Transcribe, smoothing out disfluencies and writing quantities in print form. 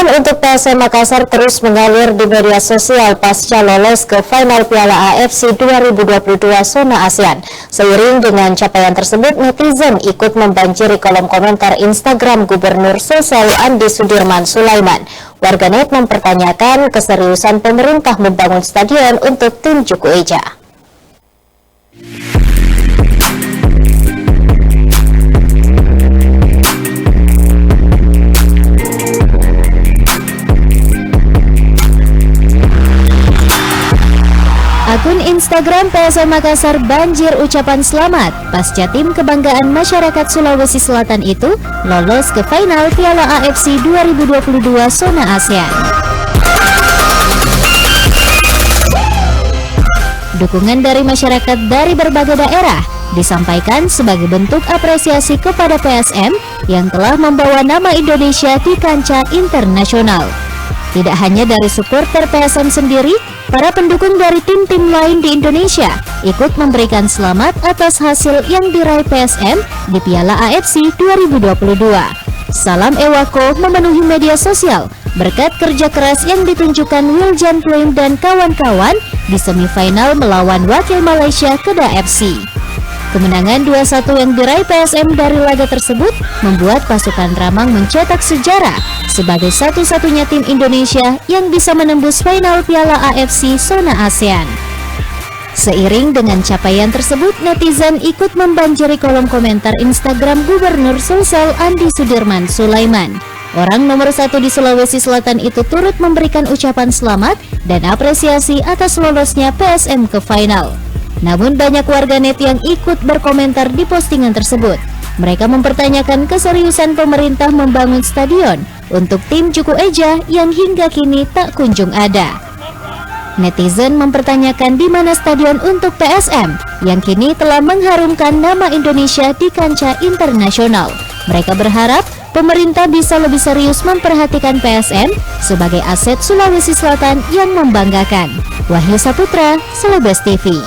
Netizen untuk PSM Makassar terus mengalir di media sosial pasca lolos ke final Piala AFC 2022 zona ASEAN. Seiring dengan capaian tersebut, netizen ikut membanjiri kolom komentar Instagram Gubernur Sulsel Andi Sudirman Sulaiman. Warganet mempertanyakan keseriusan pemerintah membangun stadion untuk tim Juku Eja. Akun Instagram PSM Makassar banjir ucapan selamat pasca tim kebanggaan masyarakat Sulawesi Selatan itu lolos ke final Piala AFC 2022 zona ASEAN. Dukungan dari masyarakat dari berbagai daerah disampaikan sebagai bentuk apresiasi kepada PSM yang telah membawa nama Indonesia di kancah internasional. Tidak hanya dari supporter PSM sendiri, para pendukung dari tim-tim lain di Indonesia ikut memberikan selamat atas hasil yang diraih PSM di Piala AFC 2022. Salam Ewako memenuhi media sosial berkat kerja keras yang ditunjukkan Wiljan Pluim dan kawan-kawan di semifinal melawan wakil Malaysia Kedah FC. Kemenangan 2-1 yang diraih PSM dari laga tersebut membuat pasukan Ramang mencetak sejarah sebagai satu-satunya tim Indonesia yang bisa menembus final Piala AFC zona ASEAN. Seiring dengan capaian tersebut, netizen ikut membanjiri kolom komentar Instagram Gubernur Sulsel Andi Sudirman Sulaiman. Orang nomor 1 di Sulawesi Selatan itu turut memberikan ucapan selamat dan apresiasi atas lolosnya PSM ke final. Namun banyak warganet yang ikut berkomentar di postingan tersebut. Mereka mempertanyakan keseriusan pemerintah membangun stadion untuk tim Juku Eja yang hingga kini tak kunjung ada. Netizen mempertanyakan di mana stadion untuk PSM yang kini telah mengharumkan nama Indonesia di kancah internasional. Mereka berharap pemerintah bisa lebih serius memperhatikan PSM sebagai aset Sulawesi Selatan yang membanggakan. Wahyu Saputra, Celebes TV.